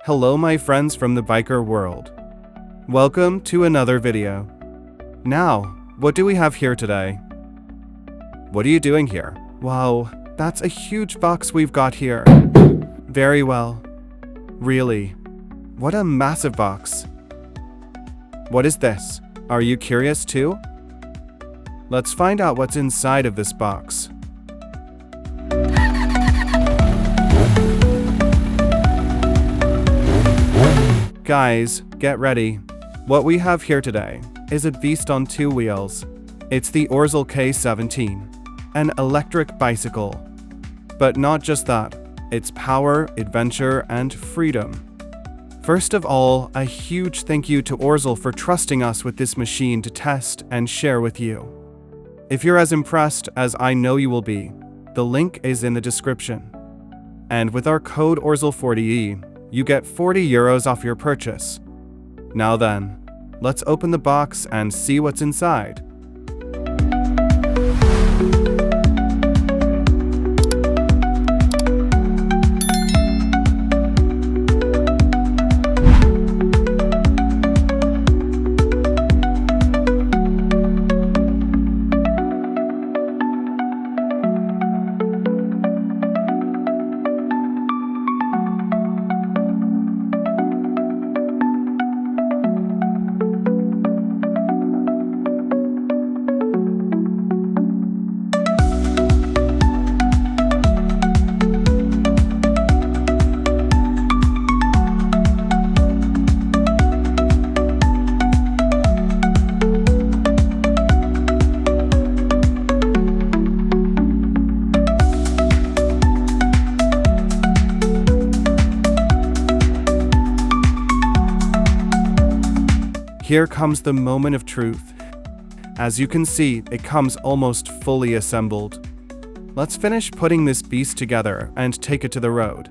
Hello my friends from the biker world. Welcome to another video. Now, what do we have here today? What are you doing here? Wow, that's a huge box we've got here. Very well. Really? What a massive box. What is this? Are you curious too? Let's find out what's inside of this box. Guys, get ready. What we have here today is a beast on two wheels. It's the Orzel K17, an electric bicycle. But not just that, it's power, adventure, and freedom. First of all, a huge thank you to Orzel for trusting us with this machine to test and share with you. If you're as impressed as I know you will be, the link is in the description. And with our code Orzel40E, you get 40 euros off your purchase. Now then, let's open the box and see what's inside. Here comes the moment of truth. As you can see, it comes almost fully assembled. Let's finish putting this beast together and take it to the road.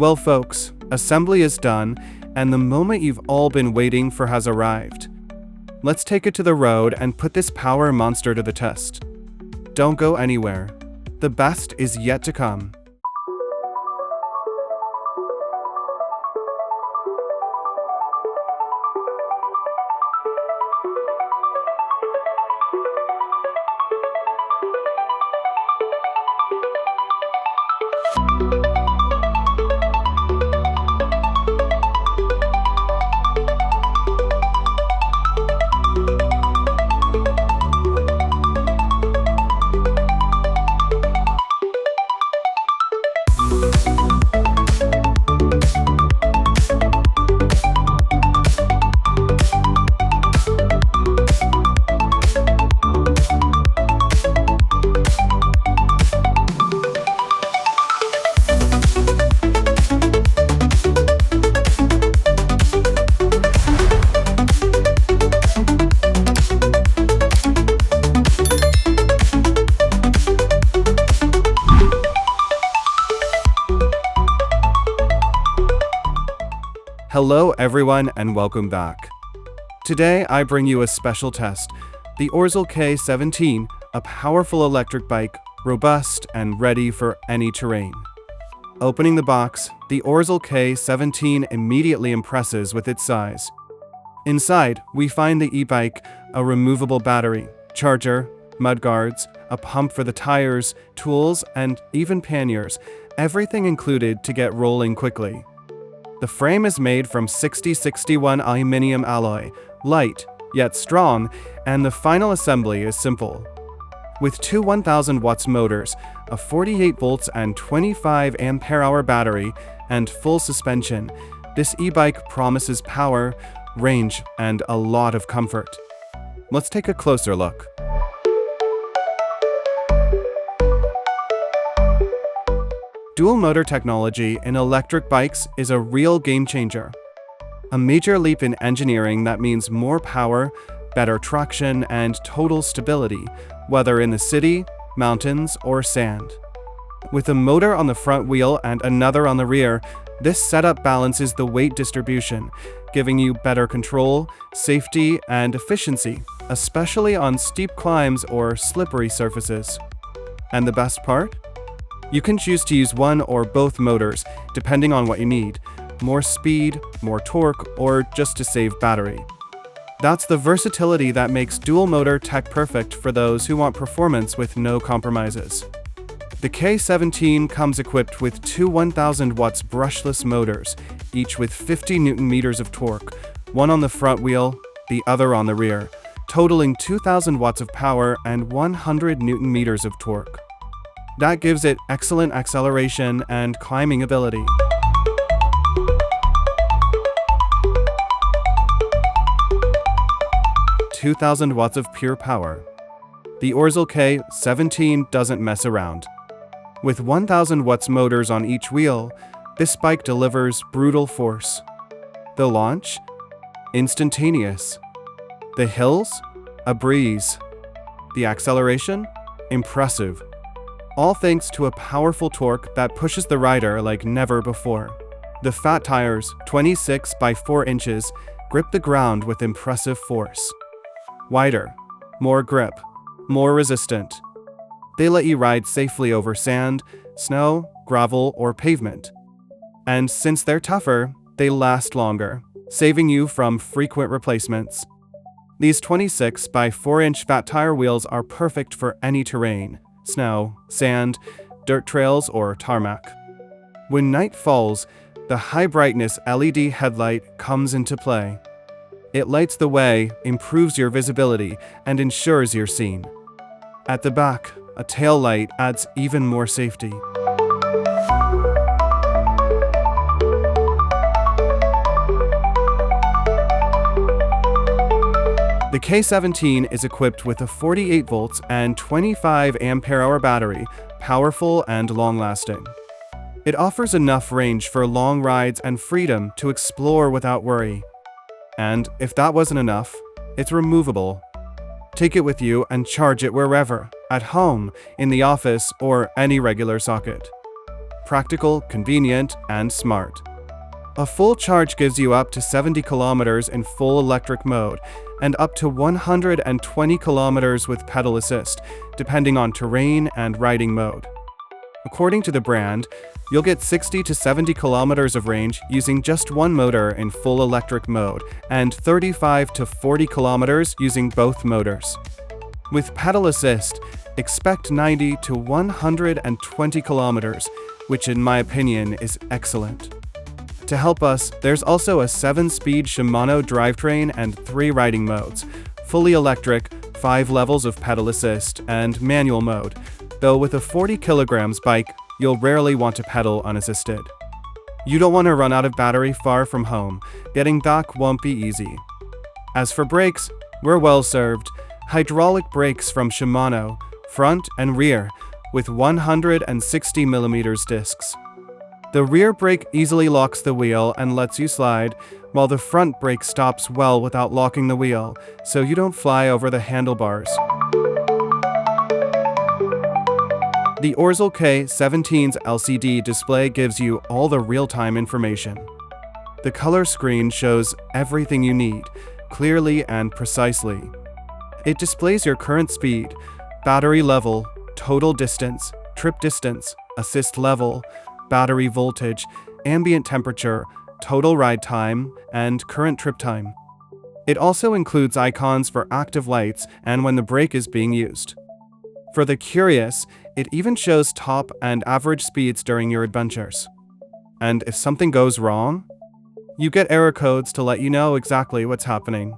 Well folks, assembly is done, and the moment you've all been waiting for has arrived. Let's take it to the road and put this power monster to the test. Don't go anywhere. The best is yet to come. Hello everyone and welcome back. Today I bring you a special test, the Orzel K17, a powerful electric bike, robust and ready for any terrain. Opening the box, the Orzel K17 immediately impresses with its size. Inside, we find the e-bike, a removable battery, charger, mudguards, a pump for the tires, tools, and even panniers, everything included to get rolling quickly. The frame is made from 6061 aluminum alloy, light, yet strong, and the final assembly is simple. With two 1000 watts motors, a 48 volts and 25 ampere-hour battery, and full suspension, this e-bike promises power, range, and a lot of comfort. Let's take a closer look. Dual motor technology in electric bikes is a real game changer. A major leap in engineering that means more power, better traction, and total stability, whether in the city, mountains, or sand. With a motor on the front wheel and another on the rear, this setup balances the weight distribution, giving you better control, safety, and efficiency, especially on steep climbs or slippery surfaces. And the best part? You can choose to use one or both motors, depending on what you need. More speed, more torque, or just to save battery. That's the versatility that makes dual motor tech perfect for those who want performance with no compromises. The K17 comes equipped with two 1000 watts brushless motors, each with 50 Newton meters of torque, one on the front wheel, the other on the rear, totaling 2000 watts of power and 100 Newton meters of torque. That gives it excellent acceleration and climbing ability. (2000 watts of pure power. The Orzel K17 doesn't mess around. With 1000 watts motors on each wheel, this bike delivers brutal force. The launch? Instantaneous. The hills? A breeze. The acceleration? Impressive. All thanks to a powerful torque that pushes the rider like never before. The fat tires, 26 by 4 inches, grip the ground with impressive force. Wider, more grip, more resistant. They let you ride safely over sand, snow, gravel, or pavement. And since they're tougher, they last longer, saving you from frequent replacements. These 26 by 4-inch fat tire wheels are perfect for any terrain. Snow, sand, dirt trails, or tarmac. When night falls, the high-brightness LED headlight comes into play. It lights the way, improves your visibility, and ensures you're seen. At the back, a tail light adds even more safety. The K17 is equipped with a 48 volts and 25 ampere-hour battery, powerful and long-lasting. It offers enough range for long rides and freedom to explore without worry. And if that wasn't enough, it's removable. Take it with you and charge it wherever, at home, in the office, or any regular socket. practical, convenient, and smart. A full charge gives you up to 70 kilometers in full electric mode and up to 120 kilometers with pedal assist, depending on terrain and riding mode. According to the brand, you'll get 60 to 70 kilometers of range using just one motor in full electric mode and 35 to 40 kilometers using both motors. With pedal assist, expect 90 to 120 kilometers, which in my opinion is excellent. To help us, there's also a 7-speed Shimano drivetrain and 3 riding modes, fully electric, 5 levels of pedal assist, and manual mode, though with a 40 kilograms bike, you'll rarely want to pedal unassisted. You don't want to run out of battery far from home, getting back won't be easy. As for brakes, we're well served. Hydraulic brakes from Shimano, front and rear, with 160mm discs. The rear brake easily locks the wheel and lets you slide, while the front brake stops well without locking the wheel, so you don't fly over the handlebars. The Orzel K17's LCD display gives you all the real-time information. The color screen shows everything you need, clearly and precisely. It displays your current speed, battery level, total distance, trip distance, assist level, battery voltage, ambient temperature, total ride time, and current trip time. It also includes icons for active lights and when the brake is being used. For the curious, it even shows top and average speeds during your adventures. And if something goes wrong, you get error codes to let you know exactly what's happening.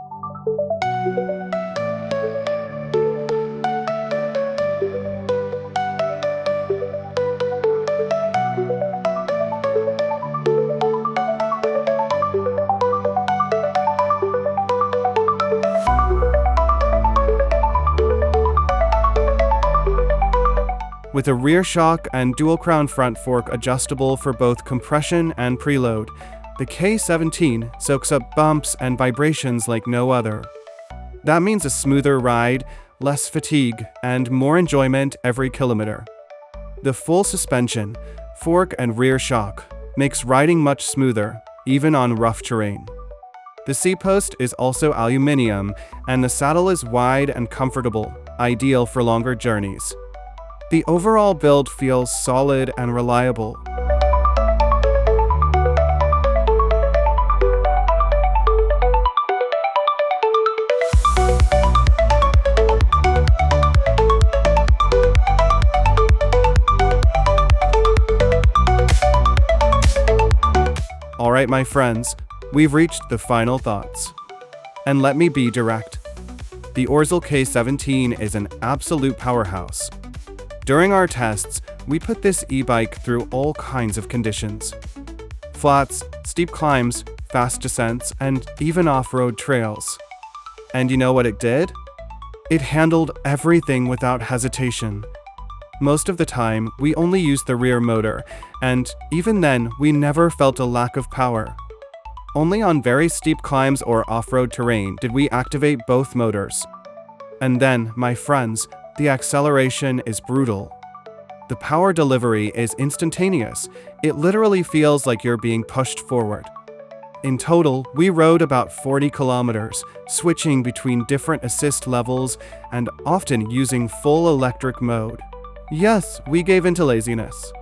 With a rear shock and dual crown front fork adjustable for both compression and preload, the K17 soaks up bumps and vibrations like no other. That means a smoother ride, less fatigue, and more enjoyment every kilometer. The full suspension, fork and rear shock makes riding much smoother, even on rough terrain. The seat post is also aluminum, and the saddle is wide and comfortable, ideal for longer journeys. The overall build feels solid and reliable. Alright my friends, we've reached the final thoughts. And let me be direct. The Orzel K17 is an absolute powerhouse. During our tests, we put this e-bike through all kinds of conditions. Flats, steep climbs, fast descents, and even off-road trails. And you know what it did? It handled everything without hesitation. Most of the time, we only used the rear motor, and even then, we never felt a lack of power. Only on very steep climbs or off-road terrain did we activate both motors. And then, my friends, the acceleration is brutal. The power delivery is instantaneous. It literally feels like you're being pushed forward. In total, we rode about 40 kilometers, switching between different assist levels and often using full electric mode. Yes, we gave into laziness.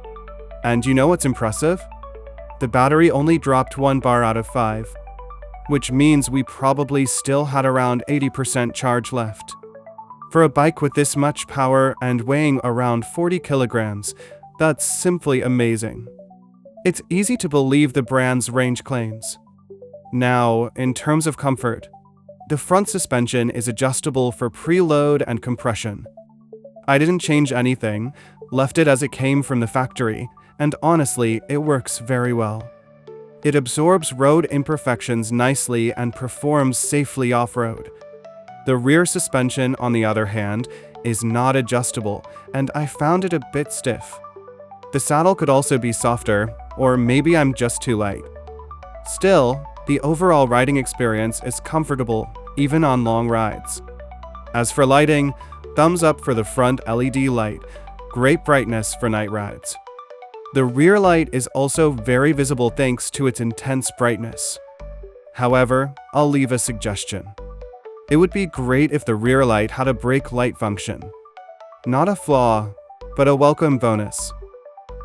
And you know what's impressive? The battery only dropped 1 bar out of 5, which means we probably still had around 80% charge left. For a bike with this much power and weighing around 40 kilograms, that's simply amazing. It's easy to believe the brand's range claims. Now, in terms of comfort, the front suspension is adjustable for preload and compression. I didn't change anything, left it as it came from the factory, and honestly, it works very well. It absorbs road imperfections nicely and performs safely off-road. The rear suspension, on the other hand, is not adjustable, and I found it a bit stiff. The saddle could also be softer, or maybe I'm just too light. Still, the overall riding experience is comfortable, even on long rides. As for lighting, thumbs up for the front LED light, great brightness for night rides. The rear light is also very visible thanks to its intense brightness. However, I'll leave a suggestion. It would be great if the rear light had a brake light function. Not a flaw, but a welcome bonus.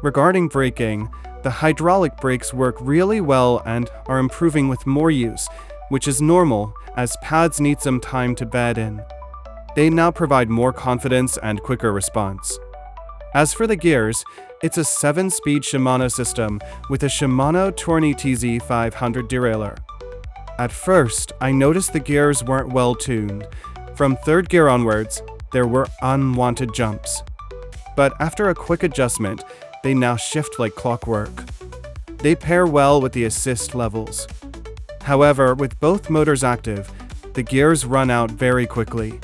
Regarding braking, the hydraulic brakes work really well and are improving with more use, which is normal as pads need some time to bed in. They now provide more confidence and quicker response. As for the gears, it's a 7-speed Shimano system with a Shimano Tourney TZ500 derailleur. At first, I noticed the gears weren't well tuned. From 3rd gear onwards, there were unwanted jumps. But after a quick adjustment, they now shift like clockwork. They pair well with the assist levels. However, with both motors active, the gears run out very quickly.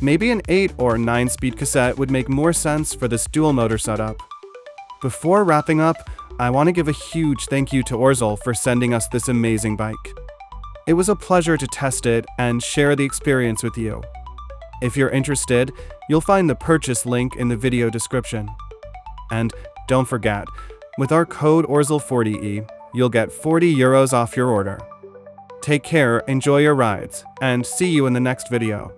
Maybe an 8 or 9-speed cassette would make more sense for this dual motor setup. Before wrapping up, I want to give a huge thank you to Orzel for sending us this amazing bike. It was a pleasure to test it and share the experience with you. If you're interested, you'll find the purchase link in the video description. And don't forget, with our code Orzel40E, you'll get €40 off your order. Take care, enjoy your rides, and see you in the next video.